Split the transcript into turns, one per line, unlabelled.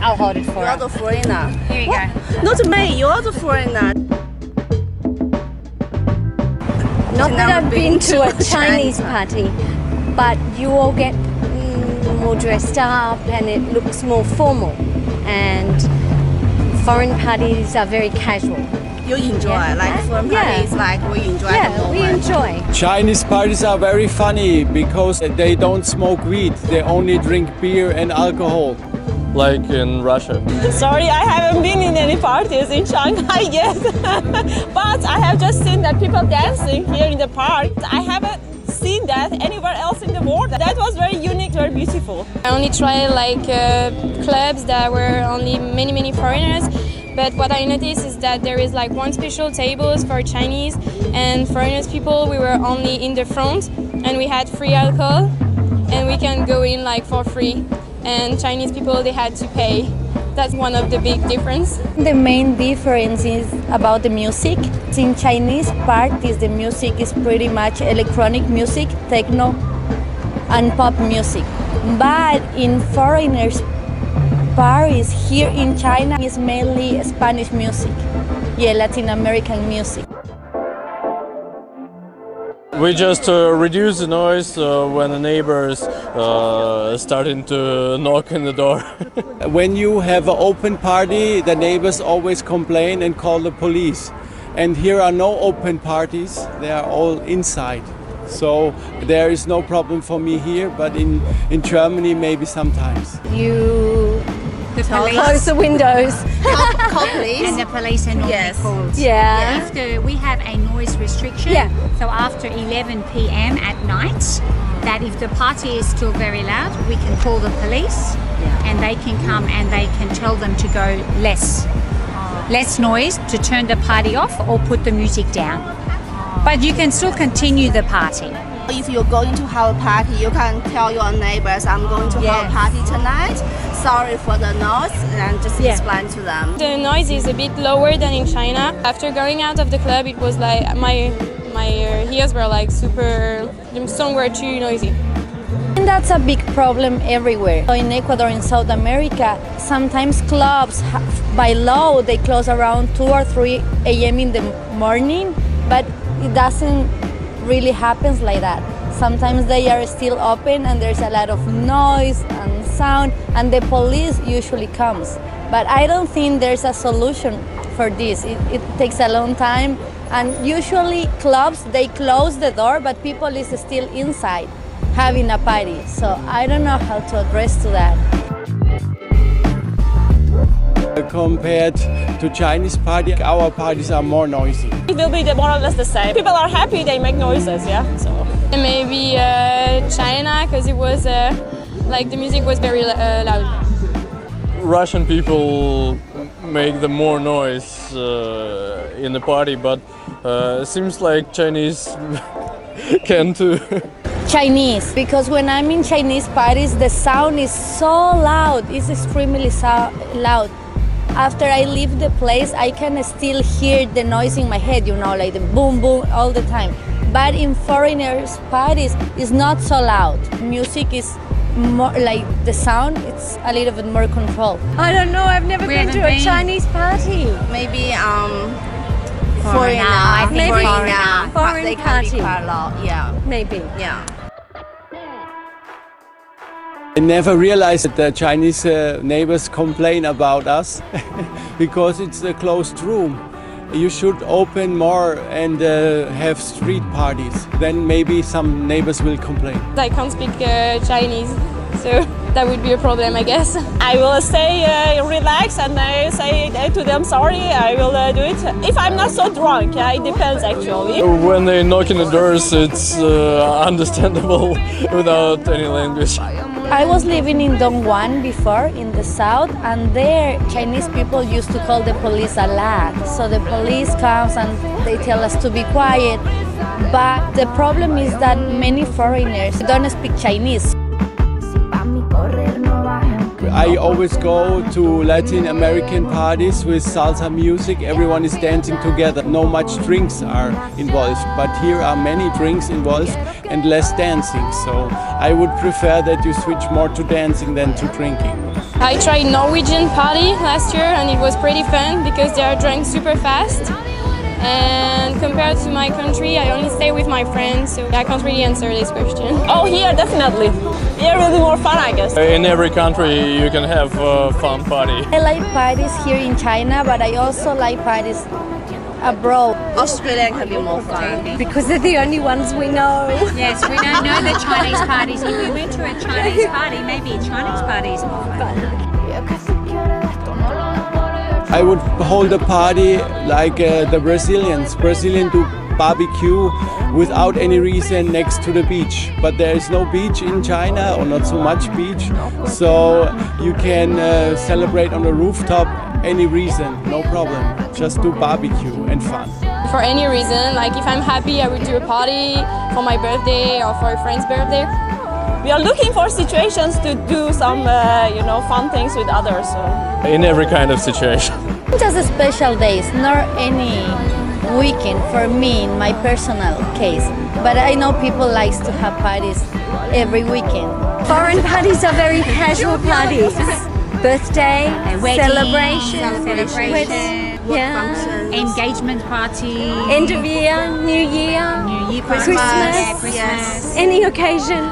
I'll hold it for
You're the foreigner.
Here you go.
Not me, you're the foreigner.
Not that
Never
I've been to a Chinese party, but you all get more dressed up and it looks more formal. And foreign parties are very casual.
You enjoy, like foreign
Yeah.
parties, like we enjoy the
Yeah, we
moment.
enjoy.
Chinese parties are very funny because they don't smoke weed, they only drink beer and alcohol.
Like in Russia.
Sorry, I haven't been in any parties in Shanghai yet. But I have just seen that people dancing here in the park. I haven't seen that anywhere else in the world. That was very unique, very beautiful.
I only tried like clubs that were only many foreigners. But what I noticed is that there is like one special tables for Chinese and foreigners people. We were only in the front and we had free alcohol and we can go in like for free. And Chinese people, they had to pay. That's one of the big difference.
The main difference is about the music. In Chinese parties, the music is pretty much electronic music, techno, and pop music. But in foreigners' parties here in China, is mainly Spanish music, Latin American music.
We just reduce the noise when the neighbors starting to knock on the door.
When you have an open party, the neighbors always complain and call the police. And here are no open parties, they are all inside. So there is no problem for me here, but in Germany maybe sometimes.
You
police.
close the windows.
Call police.
And the police are normally
Yes.
called.
Yeah.
After we have a noise restriction,
Yeah.
so after 11 p.m. at night, that if the party is still very loud, we can call the police and they can come and they can tell them to go less noise, to turn the party off or put the music down. But you can still continue the party.
If you're going to have a party, you can tell your neighbors, I'm going to have a
Yes.
party tonight. Sorry for the noise, and just
Yeah.
explain to them.
The noise is a bit lower than in China. After going out of the club, it was like my ears were like super, the songs were too noisy.
And that's a big problem everywhere. So in Ecuador, in South America, sometimes clubs, by law, they close around 2 or 3 a.m. in the morning, but it doesn't really happen like that. Sometimes they are still open and there's a lot of noise and sound, and the police usually comes. But I don't think there's a solution for this. It takes a long time, and usually clubs, they close the door, but people is still inside having a party. So I don't know how to address to that.
Compared to Chinese party, our parties are more noisy.
It will be more or less the same. People are happy, they make noises, yeah. So.
And maybe China, because it was like the music was very loud.
Russian people make the more noise in the party, but it seems like Chinese can too.
Chinese, because when I'm in Chinese parties, the sound is so loud, it's extremely loud. After I leave the place, I can still hear the noise in my head, you know, like the boom, boom, all the time. But in foreigners' parties, it's not so loud. Music is more like the sound, it's a little bit more controlled. I don't know, I've never been to a Chinese party.
Maybe
Foreigner, I think
maybe
foreigner.
Foreign
they can
party.
be quite loud. Yeah,
Maybe.
yeah.
I never realized that the Chinese neighbors complain about us because it's a closed room. You should open more and have street parties. Then maybe some neighbors will complain.
I can't speak Chinese, so that would be a problem, I guess.
I will stay relaxed and I say to them, sorry, I will do it. If I'm not so drunk, yeah, it depends actually.
When they knock on the doors, it's understandable without any language.
I was living in Dongguan before, in the south, and there Chinese people used to call the police a lot. So the police comes and they tell us to be quiet. But the problem is that many foreigners don't speak Chinese.
I always go to Latin American parties with salsa music. Everyone is dancing together. No much drinks are involved, but here are many drinks involved and less dancing. So I would prefer that you switch more to dancing than to drinking.
I tried Norwegian party last year and it was pretty fun because they are drunk super fast. And compared to my country, I only stay with my friends, so I can't really answer this question.
Oh, here definitely. Here will be more fun, I guess.
In every country you can have a fun party.
I like parties here in China, but I also like parties abroad.
Australia can be more fun.
Because they're the only ones we know.
Yes, we don't know the Chinese parties. If we went to a Chinese party, maybe a Chinese party is more fun.
I would hold a party like the Brazilians. Brazilians do barbecue without any reason next to the beach. But there is no beach in China, or not so much beach. So you can celebrate on the rooftop any reason, no problem. Just do barbecue and fun.
For any reason, like if I'm happy, I would do a party for my birthday or for a friend's birthday.
We are looking for situations to do some, fun things with others. So.
In every kind of situation.
Just special days, not any weekend for me in my personal case. But I know people like to have parties every weekend.
Foreign parties are very casual parties. Birthday, celebration,
engagement party,
end of year, New Year,
Christmas,
any occasion.